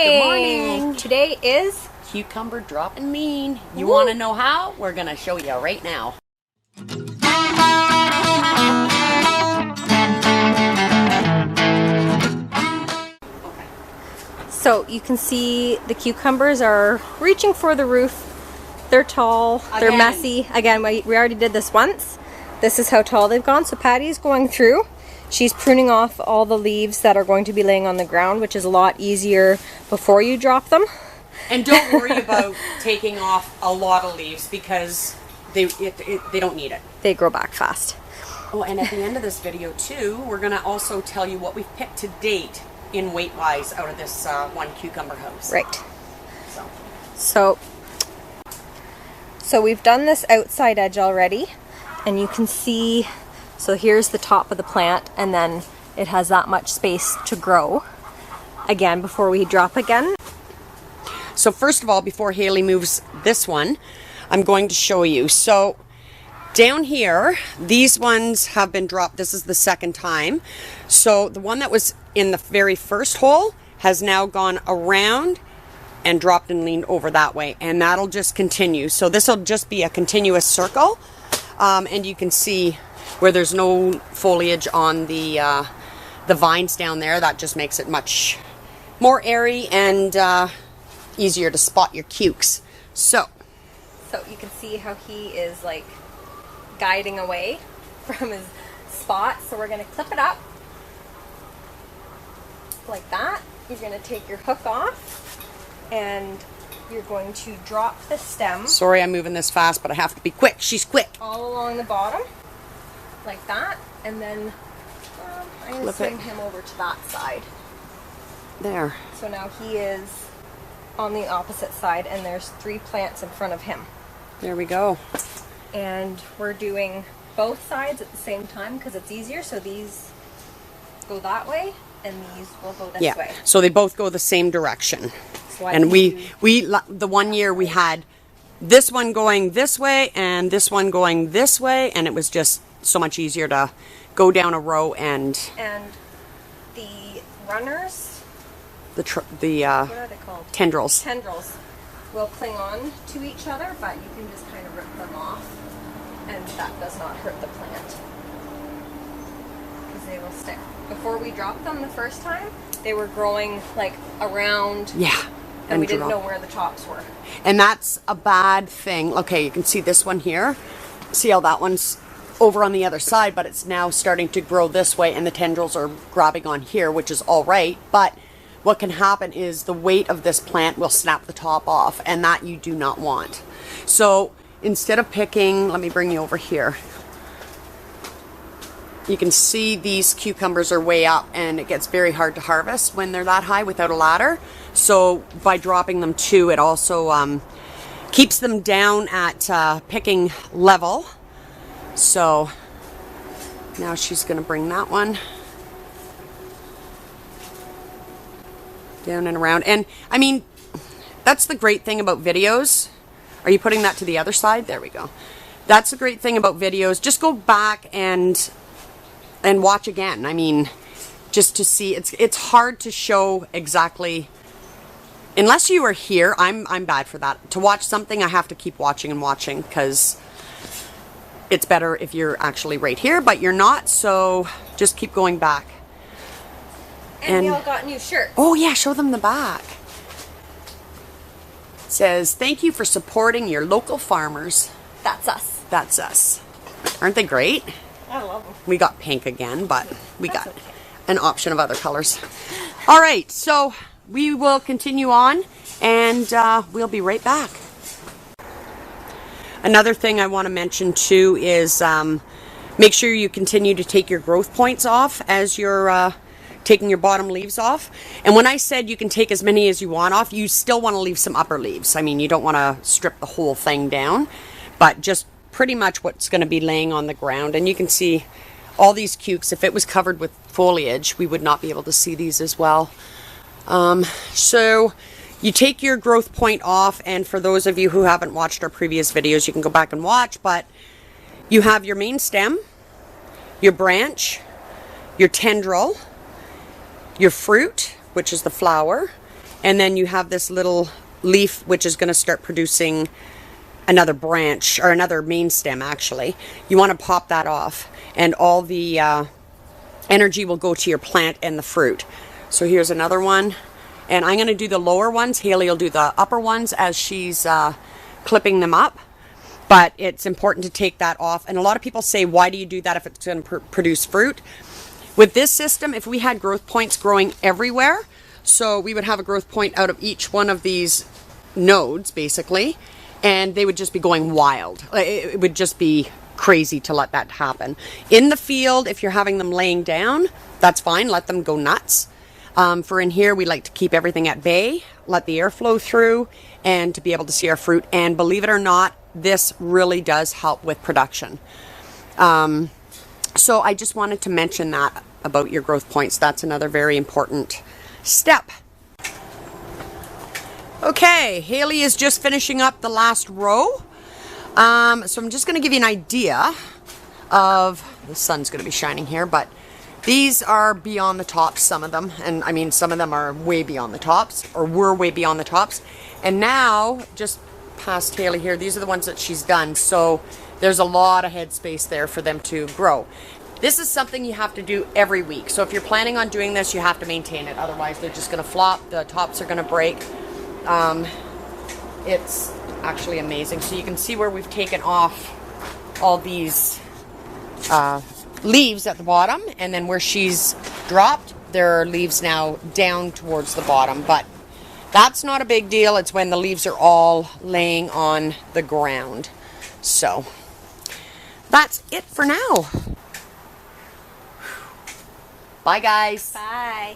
Good morning. Today is Cucumber dropping lean. You want to know how? We're going to show you right now. So you can see the cucumbers are reaching for the roof. They're tall, they're messy. Again, we already did this once. This is how tall they've gone. So Patty's going through. She's pruning off all the leaves that are going to be laying on the ground, which is a lot easier before you drop them. And don't worry about taking off a lot of leaves because they don't need it. They grow back fast. Oh, and at the end of this video too, we're going to also tell you what we've picked to date in weight-wise out of this one cucumber house. Right. So we've done this outside edge already, and you can see, so here's the top of the plant, and then it has that much space to grow again before we drop again. So first of all, before Haley moves this one, I'm going to show you. So down here, these ones have been dropped. This is the second time. So the one that was in the very first hole has now gone around and dropped and leaned over that way, and that'll just continue. So this will just be a continuous circle, and you can see where there's no foliage on the vines down there. That just makes it much more airy and easier to spot your cukes. So you can see how he is like guiding away from his spot. So we're going to clip it up like that. You're going to take your hook off and you're going to drop the stem. Sorry I'm moving this fast, but I have to be quick. She's quick. All along the bottom like that, and then I'm going to swing him over to that side. There. So now he is on the opposite side, and there's 3 plants in front of him. There we go. And we're doing both sides at the same time because it's easier. So these go that way and these will go this way. So they both go the same direction. So and we the one year we had this one going this way and this one going this way, and it was just so much easier to go down a row and the runners, the what are they called? Tendrils will cling on to each other, but you can just kind of rip them off, and that does not hurt the plant because they will stick. Before we dropped them the first time, they were growing like around, and we didn't know where the tops were. And that's a bad thing. Okay, you can see this one here. See how that one's over on the other side, but it's now starting to grow this way, and the tendrils are grabbing on here, which is all right, but what can happen is the weight of this plant will snap the top off, and that you do not want. So instead of picking, let me bring you over here. You can see these cucumbers are way up, and it gets very hard to harvest when they're that high without a ladder. So by dropping them too, it also keeps them down at picking level. So now she's going to bring that one down and around. And I mean, that's the great thing about videos. Are you putting that to the other side? There we go. That's the great thing about videos. Just go back and watch again. I mean, just to see, it's hard to show exactly, unless you are here. I'm bad for that. To watch something, I have to keep watching and watching because it's better if you're actually right here, but you're not, so just keep going back. And we all got new shirts. Oh yeah, show them the back. It says, thank you for supporting your local farmers. That's us. That's us. Aren't they great? I love them. We got pink again, but we got an option of other colors. All right, so we will continue on, and we'll be right back. Another thing I want to mention too is make sure you continue to take your growth points off as you're taking your bottom leaves off. And when I said you can take as many as you want off, you still want to leave some upper leaves. I mean, you don't want to strip the whole thing down, but just pretty much what's going to be laying on the ground. And you can see all these cukes. If it was covered with foliage, we would not be able to see these as well. So you take your growth point off, and for those of you who haven't watched our previous videos, you can go back and watch, but you have your main stem, your branch, your tendril, your fruit, which is the flower, and then you have this little leaf which is going to start producing another branch, or another main stem actually. You want to pop that off, and all the energy will go to your plant and the fruit. So here's another one, and I'm going to do the lower ones. Haley will do the upper ones as she's clipping them up. But it's important to take that off. And a lot of people say, why do you do that if it's going to produce fruit? With this system, if we had growth points growing everywhere, so we would have a growth point out of each one of these nodes, basically, and they would just be going wild. It would just be crazy to let that happen. In the field, if you're having them laying down, that's fine. Let them go nuts. For in here, we like to keep everything at bay, let the air flow through, and to be able to see our fruit. And believe it or not, this really does help with production. So I just wanted to mention that about your growth points. That's another very important step. Okay, Haley is just finishing up the last row. So I'm just going to give you an idea of, the sun's going to be shining here, but these are beyond the tops, some of them. And I mean, some of them are way beyond the tops, or were way beyond the tops. And now, just past Haley here, these are the ones that she's done. So there's a lot of headspace there for them to grow. This is something you have to do every week. So if you're planning on doing this, you have to maintain it. Otherwise, they're just going to flop. The tops are going to break. It's actually amazing. So you can see where we've taken off all these leaves at the bottom, and then where she's dropped, there are leaves now down towards the bottom. But that's not a big deal. It's when the leaves are all laying on the ground. So that's it for now. Bye, guys. Bye.